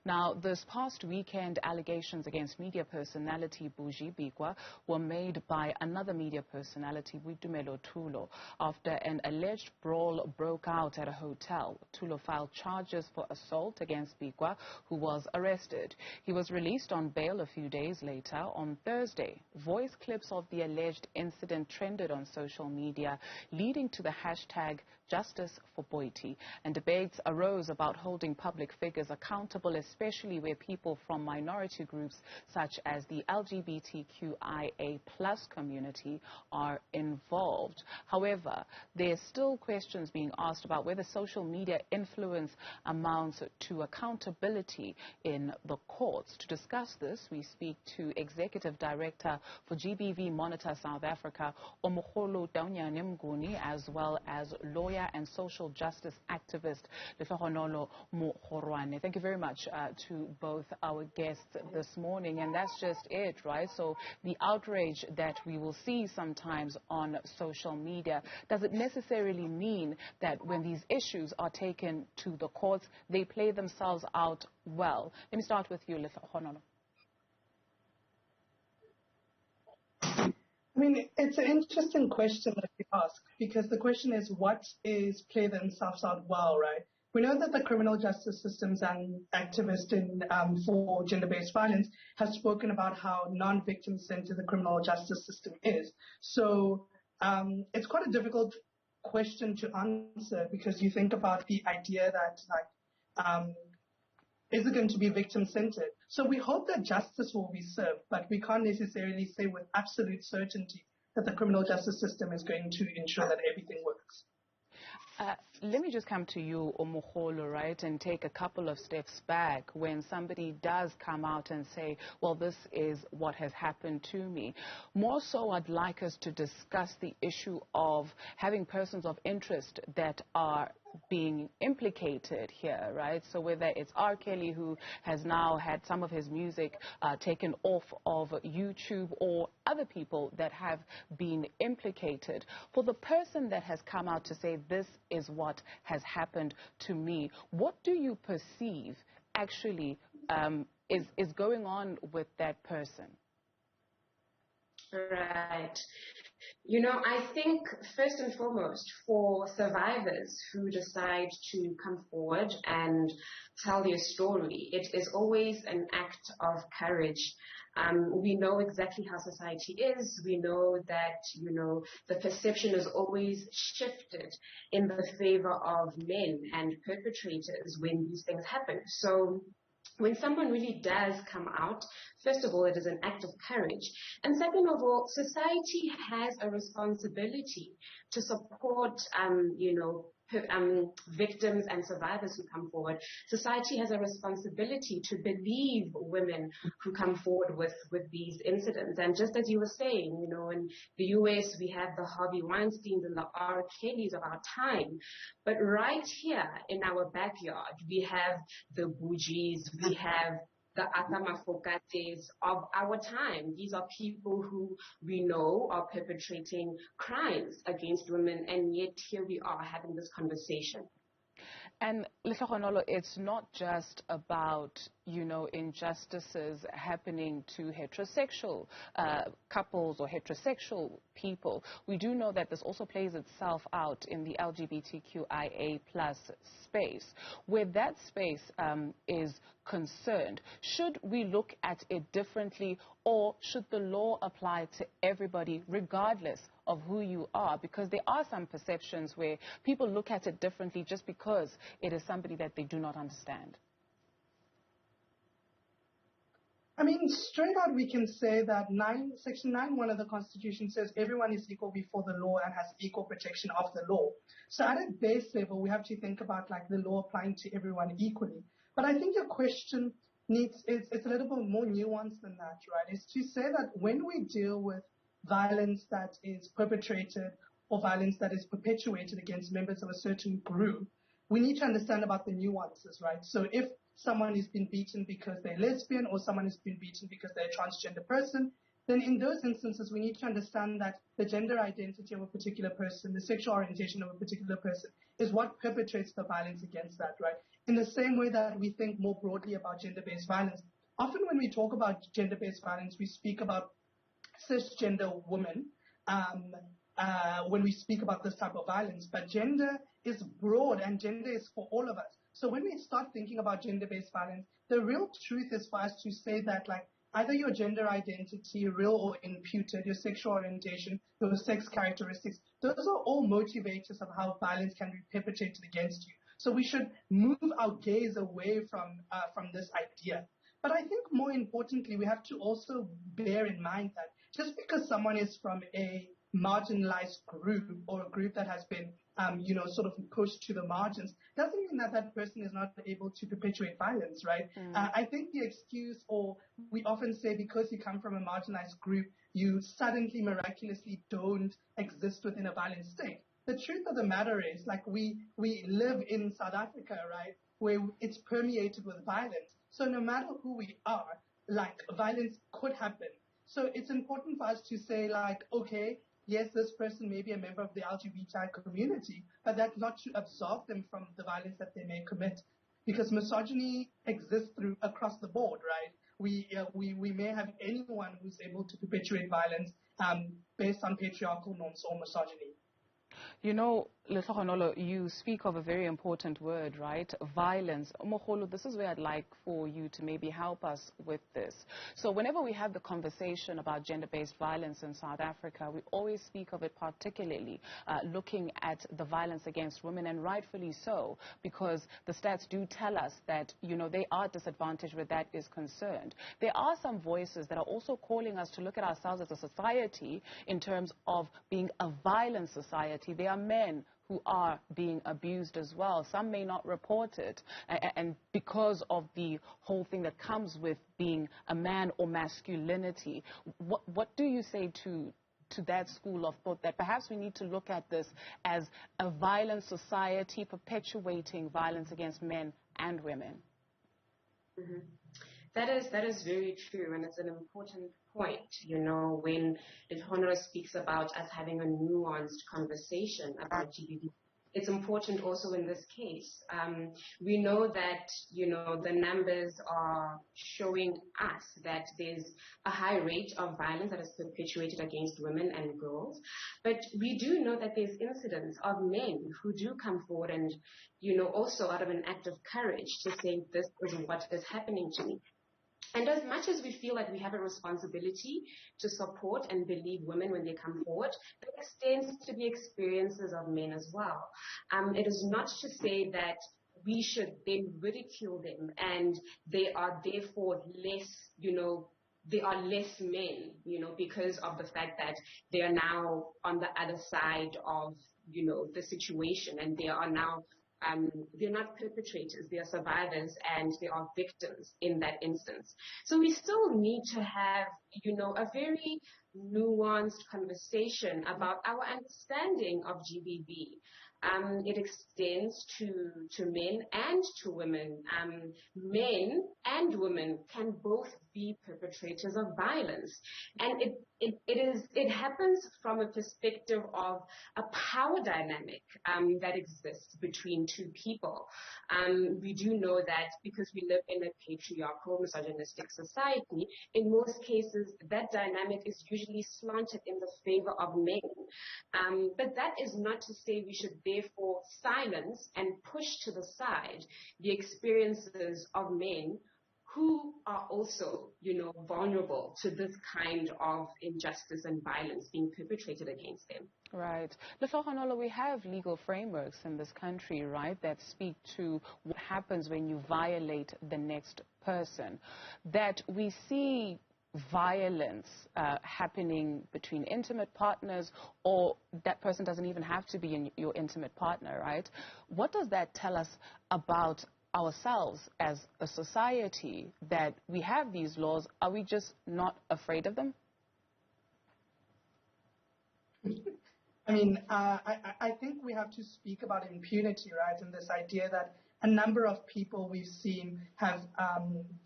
Now, this past weekend, allegations against media personality Buji Bikwa were made by another media personality, Boitumelo Thulo, after an alleged brawl broke out at a hotel. Thulo filed charges for assault against Bikwa, who was arrested. He was released on bail a few days later. On Thursday, voice clips of the alleged incident trended on social media, leading to the hashtag Justice for Boiti, and debates arose about holding public figures accountable, especially where people from minority groups such as the LGBTQIA+ community are involved. However, there are still questions being asked about whether social media influence amounts to accountability in the courts. To discuss this, we speak to Executive Director for GBV Monitor South Africa, Omogolo Taunyane-Mnguni, as well as lawyer and social justice activist Letlhogonolo Mokgoroane. Thank you very much to both our guests this morning. And that's just it, right? So the outrage that we will see sometimes on social media, does it necessarily mean that when these issues are taken to the courts, they play themselves out well? Let me start with you, Letlhogonolo. I mean, it's an interesting question that you ask, because the question is, what is play themselves out well, right? We know that the criminal justice systems and activists for gender-based violence have spoken about how non-victim centered the criminal justice system is. So it's quite a difficult question to answer, because you think about the idea that, is it going to be victim-centered? So we hope that justice will be served, but we can't necessarily say with absolute certainty that the criminal justice system is going to ensure that everything works. Let me just come to you, Omogolo, right, and take a couple of steps back when somebody does come out and say, well, this is what has happened to me. More so, I'd like us to discuss the issue of having persons of interest that are being implicated here, right? So whether it's R. Kelly, who has now had some of his music taken off of YouTube, or other people that have been implicated. For the person that has come out to say this is what has happened to me, what do you perceive actually is going on with that person? Right. You know, I think first and foremost, for survivors who decide to come forward and tell their story, it is always an act of courage. We know exactly how society is. We know that, you know, the perception is always shifted in the favor of men and perpetrators when these things happen. So when someone really does come out, first of all, it is an act of courage. And second of all, society has a responsibility to support, victims and survivors who come forward. Society has a responsibility to believe women who come forward with these incidents. And just as you were saying, you know, in the US, we have the Harvey Weinsteins and the R. Kellys of our time. But right here in our backyard, we have the Bujis, we have the Atamafokates of our time. These are people who we know are perpetrating crimes against women, and yet here we are having this conversation. And Letlhogonolo, it's not just about, you know, injustices happening to heterosexual couples or heterosexual people. We do know that this also plays itself out in the LGBTQIA+ space. Where that space is concerned, should we look at it differently, or should the law apply to everybody regardless of who you are? Because there are some perceptions where people look at it differently just because it is somebody that they do not understand. I mean, straight out we can say that Section 9(1) of the Constitution says everyone is equal before the law and has equal protection of the law. So at a base level, we have to think about like the law applying to everyone equally. But I think your question it's a little bit more nuanced than that, right? It's to say that when we deal with violence that is perpetrated or violence that is perpetuated against members of a certain group, we need to understand about the nuances, right? So if someone has been beaten because they're lesbian, or someone has been beaten because they're a transgender person, then in those instances, we need to understand that the gender identity of a particular person, the sexual orientation of a particular person, is what perpetrates the violence against that, right? in the same way that we think more broadly about gender-based violence. Often when we talk about gender-based violence, we speak about cisgender women when we speak about this type of violence, but gender is broad and gender is for all of us. So when we start thinking about gender-based violence, the real truth is for us to say that, like, either your gender identity, real or imputed, your sexual orientation, your sex characteristics, those are all motivators of how violence can be perpetrated against you. So we should move our gaze away from this idea. But I think more importantly, we have to also bear in mind that just because someone is from a marginalized group or a group that has been, sort of pushed to the margins, doesn't mean that that person is not able to perpetuate violence, right? I think the excuse, or we often say because you come from a marginalized group, you suddenly miraculously don't exist within a violent state. The truth of the matter is, like, we live in South Africa, right, where it's permeated with violence. So no matter who we are, like, violence could happen. So it's important for us to say, like, okay, yes, this person may be a member of the LGBTI community, but that's not to absolve them from the violence that they may commit. Because misogyny exists across the board, right? We may have anyone who's able to perpetuate violence based on patriarchal norms or misogyny. You know, Letlhogonolo, you speak of a very important word, right? Violence. Omogolo, this is where I'd like for you to maybe help us with this. So whenever we have the conversation about gender-based violence in South Africa, we always speak of it particularly looking at the violence against women, and rightfully so, because the stats do tell us that, you know, they are disadvantaged where that is concerned. There are some voices that are also calling us to look at ourselves as a society in terms of being a violent society. There are men who are being abused as well. Some may not report it, and because of the whole thing that comes with being a man or masculinity, what do you say to that school of thought, that perhaps we need to look at this as a violent society perpetuating violence against men and women? Mm-hmm. That is very true, and it's an important point. You know, when Letlhogonolo speaks about us having a nuanced conversation about GBV, it's important also in this case. We know that, you know, the numbers are showing us that there's a high rate of violence that is perpetuated against women and girls, but we do know that there's incidents of men who do come forward and, you know, also out of an act of courage to say, this is what is happening to me. And as much as we feel like we have a responsibility to support and believe women when they come forward, that extends to the experiences of men as well. It is not to say that we should then ridicule them and they are therefore less, you know, they are less men, you know, because of the fact that they are now on the other side of, you know, the situation, and they are now they're not perpetrators, they are survivors, and they are victims in that instance. So we still need to have, you know, a very nuanced conversation about our understanding of GBV. It extends to men and to women. Men and women can both be perpetrators of violence, and it happens from a perspective of a power dynamic that exists between two people. We do know that because we live in a patriarchal, misogynistic society, in most cases that dynamic is usually slanted in the favor of men. But that is not to say we should therefore silence and push to the side the experiences of men who are also, you know, vulnerable to this kind of injustice and violence being perpetrated against them. Right. Letlhogonolo, we have legal frameworks in this country, right, that speak to what happens when you violate the next person. That we see violence happening between intimate partners, or that person doesn't even have to be your intimate partner, right? What does that tell us about ourselves as a society, that we have these laws? Are we just not afraid of them? I mean, I think we have to speak about impunity, right? And this idea that a number of people we've seen have,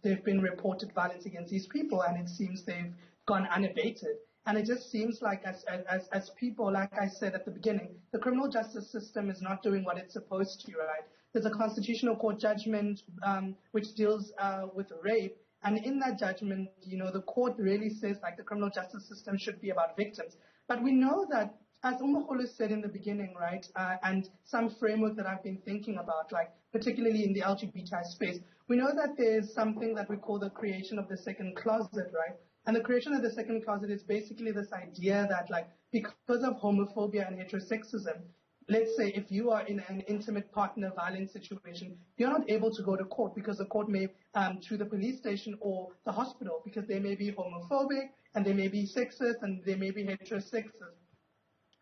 they've been reported violence against these people, and it seems they've gone unabated. And it just seems like as people, like I said at the beginning, the criminal justice system is not doing what it's supposed to, right? there's a Constitutional Court judgment which deals with rape. And in that judgment, the court really says like the criminal justice system should be about victims. But we know that, as Omogolo said in the beginning, right, and some framework that I've been thinking about, like particularly in the LGBTI space, we know that there's something that we call the creation of the second closet, right? And the creation of the second closet is basically this idea that, like, because of homophobia and heterosexism, let's say if you are in an intimate partner violence situation, you're not able to go to court because the court may, to the police station or the hospital, because they may be homophobic and they may be sexist and they may be heterosexist.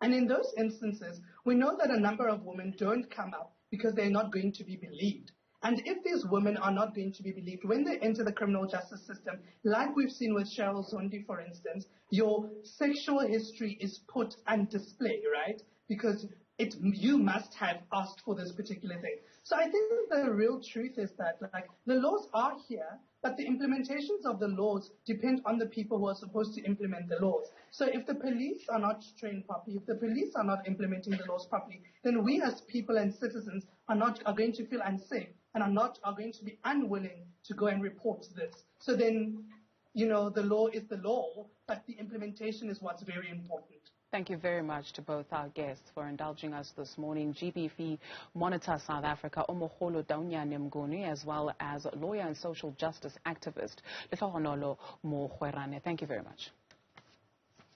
And in those instances, we know that a number of women don't come up because they're not going to be believed. And if these women are not going to be believed when they enter the criminal justice system, like we've seen with Cheryl Zondi, for instance, your sexual history is put on display, right? Because you must have asked for this particular thing. So I think the real truth is that, like, the laws are here, but the implementations of the laws depend on the people who are supposed to implement the laws. So if the police are not trained properly, if the police are not implementing the laws properly, then we as people and citizens are going to feel unsafe and are going to be unwilling to go and report this. So then, the law is the law, but the implementation is what's very important. Thank you very much to both our guests for indulging us this morning. GBV Monitor South Africa, Omogolo Taunyane-Mnguni, as well as lawyer and social justice activist Letlhogonolo Mokgoroane. Thank you very much.